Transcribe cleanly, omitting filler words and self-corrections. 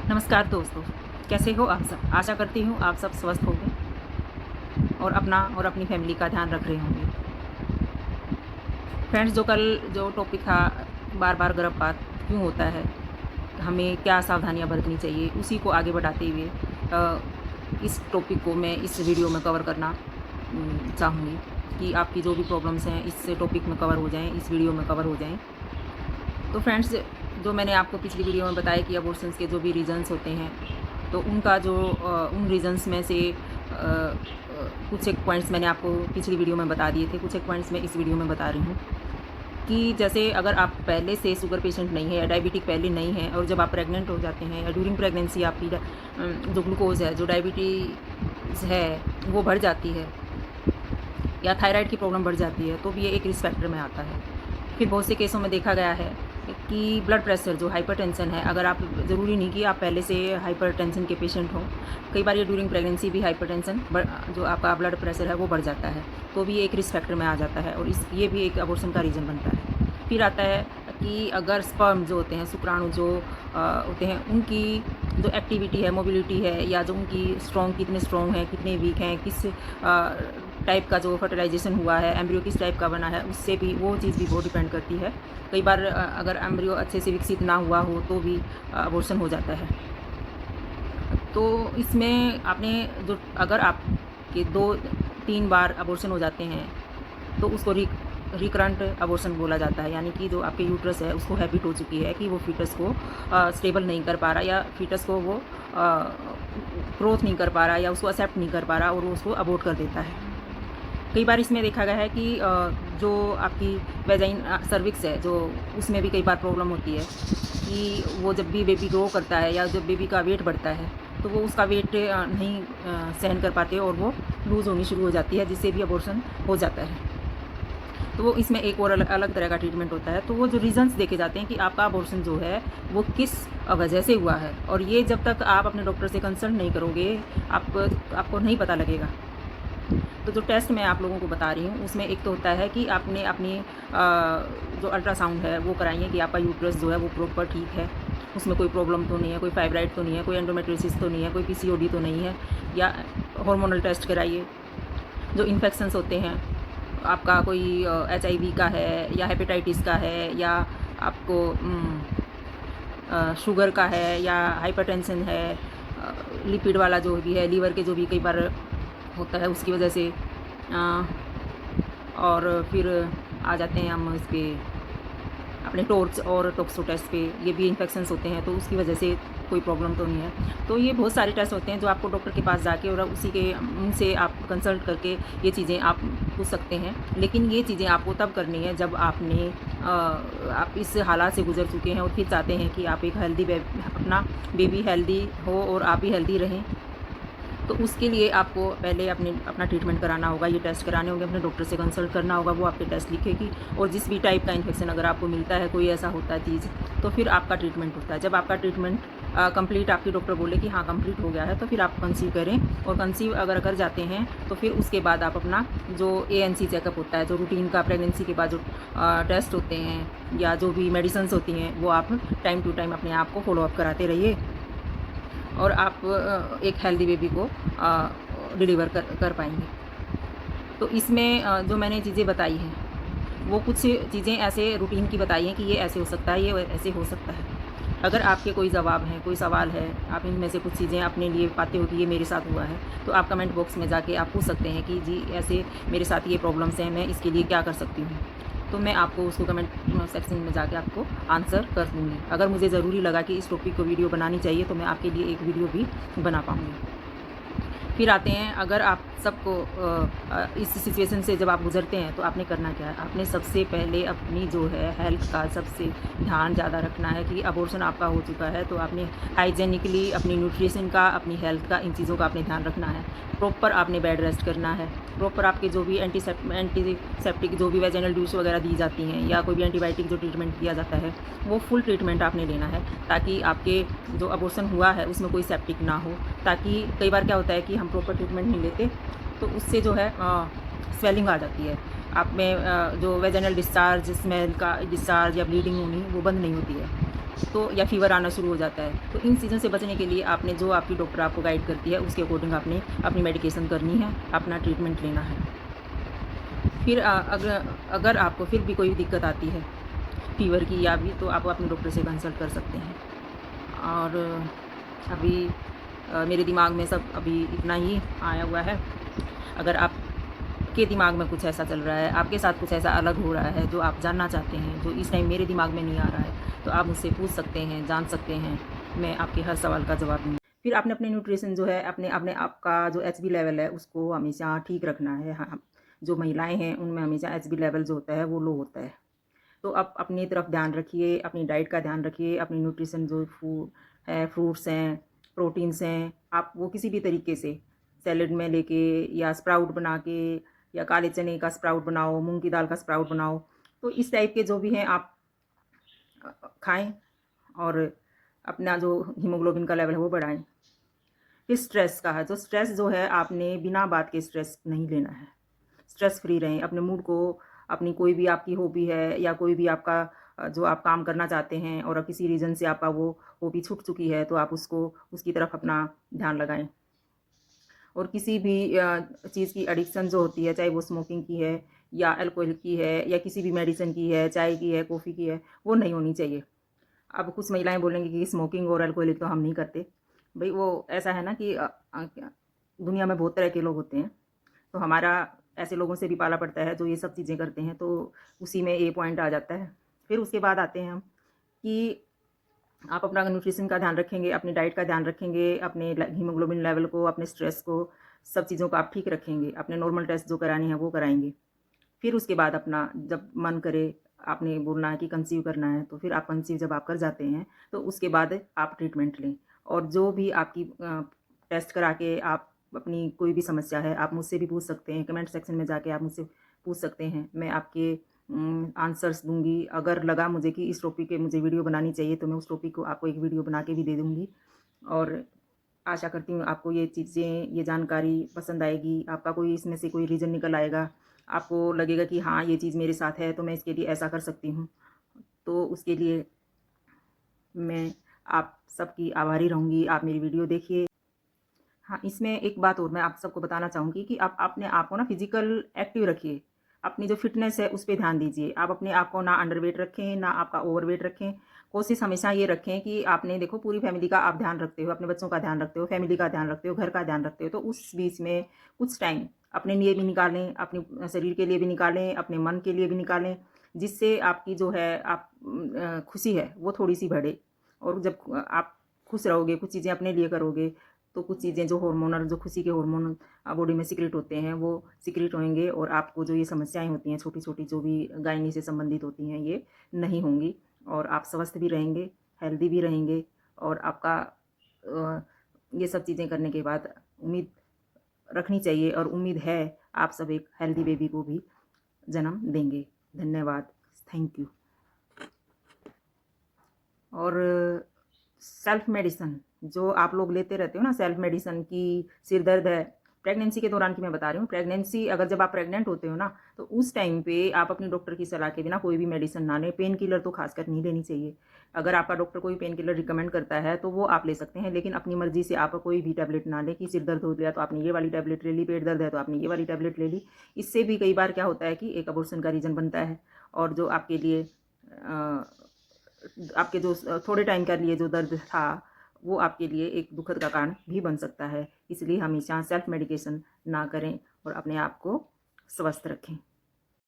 नमस्कार दोस्तों, कैसे हो आप सब? आशा करती हूँ आप सब स्वस्थ होंगे और अपना और अपनी फैमिली का ध्यान रख रहे होंगे। फ्रेंड्स, जो कल जो टॉपिक था, बार-बार गर्भपात क्यों होता है? हमें क्या सावधानियाँ बरतनी चाहिए? उसी को आगे बढ़ाते हुए इस टॉपिक को मैं इस वीडियो में कवर करना चाहूँगी कि आपकी जो भी प्रॉब्लम्स हैं इस टॉपिक में कवर हो जाएँ, इस वीडियो में कवर हो जाएँ। तो फ्रेंड्स, जो मैंने आपको पिछली वीडियो में बताया कि अबॉर्शंस के जो भी रीज़न्स होते हैं, तो उनका जो उन रीज़न्स में से कुछ एक पॉइंट्स मैंने आपको पिछली वीडियो में बता दिए थे, कुछ एक पॉइंट्स मैं इस वीडियो में बता रही हूँ कि जैसे अगर आप पहले से शुगर पेशेंट नहीं है या डायबिटिक पहले नहीं है और जब आप प्रेग्नेंट हो जाते हैं या ड्यूरिंग प्रेगनेंसी आपकी जो ग्लूकोज़ है, जो डायबिटीज़ है, वो बढ़ जाती है या थायराइड की प्रॉब्लम बढ़ जाती है, तो भी ये एक रिस्क फैक्टर में आता है। फिर बहुत से केसों में देखा गया है कि ब्लड प्रेशर जो हाइपरटेंशन है, अगर आप ज़रूरी नहीं कि आप पहले से हाइपरटेंशन के पेशेंट हों, कई बार ये ड्यूरिंग प्रेगनेंसी भी हाइपरटेंशन जो आपका ब्लड प्रेशर है वो बढ़ जाता है, तो भी एक रिस्क फैक्टर में आ जाता है और ये भी एक अबॉर्शन का रीज़न बनता है। फिर आता है कि अगर स्पर्म जो होते हैं, शुक्राणु जो होते हैं, उनकी जो एक्टिविटी है, मोबिलिटी है, या जो उनकी कितने स्ट्रॉन्ग हैं, कितने वीक हैं, किस टाइप का जो फर्टिलाइजेशन हुआ है, एम्ब्रियो किस टाइप का बना है, उससे भी वो चीज़ भी बहुत डिपेंड करती है। कई बार अगर एम्ब्रियो अच्छे से विकसित ना हुआ हो तो भी अबॉर्शन हो जाता है। तो इसमें आपने जो अगर आपके 2-3 बार अबॉर्शन हो जाते हैं तो उसको रिकरेंट अबॉर्शन बोला जाता है, यानी कि जो आपके यूट्रस है उसको हैबिट हो चुकी है कि वो फीटस को स्टेबल नहीं कर पा रहा, या फीटस को वो ग्रोथ नहीं कर पा रहा, या उसको एक्सेप्ट नहीं कर पा रहा और वो उसको अबॉर्ट कर देता है। कई बार इसमें देखा गया है कि जो आपकी वेजाइन सर्विक्स है, जो उसमें भी कई बार प्रॉब्लम होती है कि वो जब भी बेबी ग्रो करता है या जब बेबी का वेट बढ़ता है तो वो उसका वेट नहीं सहन कर पाते और वो लूज़ होनी शुरू हो जाती है, जिससे भी अबॉर्शन हो जाता है। तो वो इसमें एक और अलग तरह का ट्रीटमेंट होता है। तो वो जो रीज़न्स देखे जाते हैं कि आपका अबॉर्शन जो है वो किस वजह से हुआ है, और ये जब तक आप अपने डॉक्टर से कंसल्ट नहीं करोगे आपको नहीं पता लगेगा। तो जो टेस्ट मैं आप लोगों को बता रही हूँ उसमें एक तो होता है कि आपने अपनी जो अल्ट्रासाउंड है वो कराइए कि आपका यूट्रस जो है वो प्रॉपर ठीक है, उसमें कोई प्रॉब्लम तो नहीं है, कोई फाइब्राइड तो नहीं है, कोई एंडोमेट्रियोसिस तो नहीं है, कोई पीसीओडी तो नहीं है, या हार्मोनल टेस्ट कराइए। जो इन्फेक्शंस होते हैं, आपका कोई एचआईवी का है या हेपेटाइटिस का है, या आपको शुगर का है या हाइपरटेंशन है, लिपिड वाला जो भी है, लीवर के जो भी कई बार होता है उसकी वजह से, और फिर आ जाते हैं हम इस पे अपने टॉर्च और टॉक्सो टेस्ट पे, ये भी इन्फेक्शंस होते हैं तो उसकी वजह से कोई प्रॉब्लम तो नहीं है। तो ये बहुत सारे टेस्ट होते हैं जो आपको डॉक्टर के पास जाके और उनसे आप कंसल्ट करके ये चीज़ें आप पूछ सकते हैं। लेकिन ये चीज़ें आपको तब करनी है जब आप इस हालात से गुजर चुके हैं और फिर चाहते हैं कि आप एक अपना बेबी हेल्दी हो और आप भी हेल्दी रहें। तो उसके लिए आपको पहले अपना ट्रीटमेंट कराना होगा, ये टेस्ट कराने होंगे, अपने डॉक्टर से कंसल्ट करना होगा, वो आपके टेस्ट लिखेगी, और जिस भी टाइप का इन्फेक्शन अगर आपको मिलता है, कोई ऐसा होता है चीज़, तो फिर आपका ट्रीटमेंट होता है। जब आपका ट्रीटमेंट कंप्लीट आपकी डॉक्टर बोले कि हाँ कंप्लीट हो गया है, तो फिर आप कंसीव करें, और कंसीव अगर कर जाते हैं तो फिर उसके बाद आप अपना जो ANC चेकअप होता है, जो रूटीन का प्रेगनेंसी के बाद जो टेस्ट होते हैं या जो भी मेडिसिन होती हैं, वो आप टाइम टू टाइम अपने आप को फॉलोअप कराते रहिए और आप एक हेल्दी बेबी को डिलीवर कर पाएंगे। तो इसमें जो मैंने चीज़ें बताई हैं वो कुछ चीज़ें ऐसे रूटीन की बताई हैं कि ये ऐसे हो सकता है, ये ऐसे हो सकता है। अगर आपके कोई जवाब हैं, कोई सवाल है, आप इनमें से कुछ चीज़ें अपने लिए पाते हो कि ये मेरे साथ हुआ है, तो आप कमेंट बॉक्स में जाके आप पूछ सकते हैं कि जी ऐसे मेरे साथ ये प्रॉब्लम्स हैं, मैं इसके लिए क्या कर सकती हूँ। तो मैं आपको उसको कमेंट सेक्शन में जाके आपको आंसर कर दूँगी। अगर मुझे ज़रूरी लगा कि इस टॉपिक को वीडियो बनानी चाहिए तो मैं आपके लिए एक वीडियो भी बना पाऊँगी। फिर आते हैं, अगर आप सबको इस सिचुएशन से जब आप गुज़रते हैं तो आपने करना क्या है। आपने सबसे पहले अपनी जो है हेल्थ का सबसे ध्यान ज़्यादा रखना है कि अबॉर्शन आपका हो चुका है, तो आपने हाइजेनिकली अपनी न्यूट्रिशन का, अपनी हेल्थ का, इन चीज़ों का आपने ध्यान रखना है। प्रॉपर आपने बेड रेस्ट करना है, प्रॉपर आपके जो भी एंटीसेप्टिक जो भी वेजाइनल ड्यूस वगैरह दी जाती हैं या कोई भी एंटीबायोटिक जो ट्रीटमेंट दिया जाता है वो फुल ट्रीटमेंट आपने लेना है, ताकि आपके जो अबॉर्शन हुआ है उसमें कोई सेप्टिक ना हो। ताकि कई बार क्या होता है कि हम प्रॉपर ट्रीटमेंट नहीं लेते तो उससे जो है स्वेलिंग आ जाती है, आप में जो वेजाइनल डिस्चार्ज, स्मेल का डिस्चार्ज या ब्लीडिंग होनी वो बंद नहीं होती है। तो या फ़ीवर आना शुरू हो जाता है। तो इन चीज़ों से बचने के लिए आपने जो आपकी डॉक्टर आपको गाइड करती है उसके अकॉर्डिंग आपने अपनी मेडिकेशन करनी है, अपना ट्रीटमेंट लेना है। फिर अगर आपको फिर भी कोई दिक्कत आती है फ़ीवर की या भी, तो आप अपने डॉक्टर से कंसल्ट कर सकते हैं। और अभी मेरे दिमाग में सब अभी इतना ही आया हुआ है। अगर आपके दिमाग में कुछ ऐसा चल रहा है, आपके साथ कुछ ऐसा अलग हो रहा है जो आप जानना चाहते हैं, जो इस टाइम मेरे दिमाग में नहीं आ रहा है, तो आप मुझसे पूछ सकते हैं, जान सकते हैं। मैं आपके हर सवाल का जवाब दूँगी। फिर आपने अपने न्यूट्रिशन जो है, अपने अपने आपका जो एचबी लेवल है उसको हमेशा ठीक रखना है। हाँ, जो महिलाएँ हैं उनमें हमेशा एचबी लेवल जो होता है वो लो होता है। तो आप अपनी तरफ ध्यान रखिए, अपनी डाइट का ध्यान रखिए, अपनी न्यूट्रिशन जो फूड है, फ्रूट्स हैं, प्रोटीन्स हैं, आप वो किसी भी तरीके से सैलेड में लेके या स्प्राउट बना के या काले चने का स्प्राउट बनाओ, मूँग की दाल का स्प्राउट बनाओ। तो इस टाइप के जो भी हैं आप खाएँ और अपना जो हीमोग्लोबिन का लेवल है वो बढ़ाएँ। फिर स्ट्रेस का है, जो स्ट्रेस जो है आपने बिना बात के स्ट्रेस नहीं लेना है। स्ट्रेस फ्री रहें, अपने मूड को, अपनी कोई भी आपकी हॉबी है या कोई भी आपका जो आप काम करना चाहते हैं और किसी रीज़न से आपका वो हॉबी छूट चुकी है, तो आप उसको उसकी तरफ अपना ध्यान लगाएँ। और किसी भी चीज़ की एडिक्शन जो होती है, चाहे वो स्मोकिंग की है या अल्कोहल की है या किसी भी मेडिसिन की है, चाय की है, कॉफ़ी की है, वो नहीं होनी चाहिए। अब कुछ महिलाएँ बोलेंगी कि स्मोकिंग और अल्कोहलिक तो हम नहीं करते। भई वो ऐसा है ना कि क्या दुनिया में बहुत तरह के लोग होते हैं, तो हमारा ऐसे लोगों से भी पाला पड़ता है जो ये सब चीज़ें करते हैं, तो उसी में ये पॉइंट आ जाता है। फिर उसके बाद आते हैं हम कि आप अपना न्यूट्रिशन का ध्यान रखेंगे, अपनी डाइट का ध्यान रखेंगे, अपने हीमोग्लोबिन लेवल को, अपने स्ट्रेस को, सब चीज़ों को आप ठीक रखेंगे, अपने नॉर्मल टेस्ट जो कराने हैं वो कराएँगे। फिर उसके बाद अपना जब मन करे, आपने बोलना है कि कंसीव करना है, तो फिर आप कंसीव जब आप कर जाते हैं, तो उसके बाद आप ट्रीटमेंट लें। और जो भी आपकी टेस्ट करा के आप अपनी कोई भी समस्या है, आप मुझसे भी पूछ सकते हैं, कमेंट सेक्शन में जाके आप मुझसे पूछ सकते हैं। मैं आपके आंसर्स दूँगी। अगर लगा मुझे कि इस टॉपिक पे मुझे वीडियो बनानी चाहिए, तो मैं उस टॉपिक को आपको एक वीडियो बना के भी दे दूँगी। और आशा करती हूँ आपको ये चीज़ें, ये जानकारी पसंद आएगी, आपका कोई इसमें से कोई रीज़न निकल आएगा, आपको लगेगा कि हाँ, ये चीज़ मेरे साथ है, तो मैं इसके लिए ऐसा कर सकती हूँ। तो उसके लिए मैं आप सबकी आभारी रहूँगी। आप मेरी वीडियो देखिए। हाँ, इसमें एक बात और मैं आप सबको बताना चाहूँगी कि आप अपने आप को ना फ़िज़िकल एक्टिव रखिए। अपनी जो फ़िटनेस है, उस पे ध्यान दीजिए। आप अपने आप को ना अंडरवेट रखें, ना आपका ओवरवेट रखें। कोशिश हमेशा ये रखें कि आपने देखो पूरी फ़ैमिली का आप ध्यान रखते हो, अपने बच्चों का ध्यान रखते हो, फ़ैमिली का ध्यान रखते हो, घर का ध्यान रखते हो। तो उस बीच में कुछ टाइम अपने लिए भी निकालें, अपने शरीर के लिए भी निकालें, अपने मन के लिए भी निकालें, जिससे आपकी जो है खुशी है, वो थोड़ी-सी बढ़े। और जब आप खुश रहोगे, कुछ चीज़ें अपने लिए करोगे, तो कुछ चीज़ें जो हार्मोनल, जो खुशी के हार्मोन बॉडी में सीक्रेट होते हैं, वो सीक्रेट होंगे और आपको जो ये समस्याएँ होती हैं छोटी-छोटी, जो भी गायनी से संबंधित होती हैं, ये नहीं होंगी और आप स्वस्थ भी रहेंगे, हेल्दी भी रहेंगे। और आपका ये सब चीज़ें करने के बाद उम्मीद रखनी चाहिए और उम्मीद है आप सब एक हेल्दी बेबी को भी जन्म देंगे। धन्यवाद। Thank you. और सेल्फ मेडिसिन जो आप लोग लेते रहते हो ना, सेल्फ मेडिसिन की सिर दर्द है, प्रेगनेंसी के दौरान की मैं बता रही हूँ। प्रेगनेंसी अगर जब आप प्रेग्नेंट होते हो ना, तो उस टाइम पे आप अपनी डॉक्टर की सलाह के बिना कोई भी मेडिसिन ना लें। पेन किलर तो खासकर नहीं लेनी चाहिए। अगर आपका डॉक्टर कोई पेन किलर रिकमेंड करता है तो वो आप ले सकते हैं, लेकिन अपनी मर्जी से आप कोई भी टैबलेट ना लें कि सिर दर्द हो गया तो आपने ये वाली टैबलेट ले ली, पेट दर्द है तो आपने ये वाली टैबलेट ले ली। इससे भी कई बार क्या होता है कि एक अबॉर्शन का रीज़न बनता है और जो आपके लिए आपके जो थोड़े टाइम के लिए जो दर्द था, वो आपके लिए एक दुखद का कारण भी बन सकता है। इसलिए हमेशा सेल्फ मेडिकेशन ना करें और अपने आप को स्वस्थ रखें।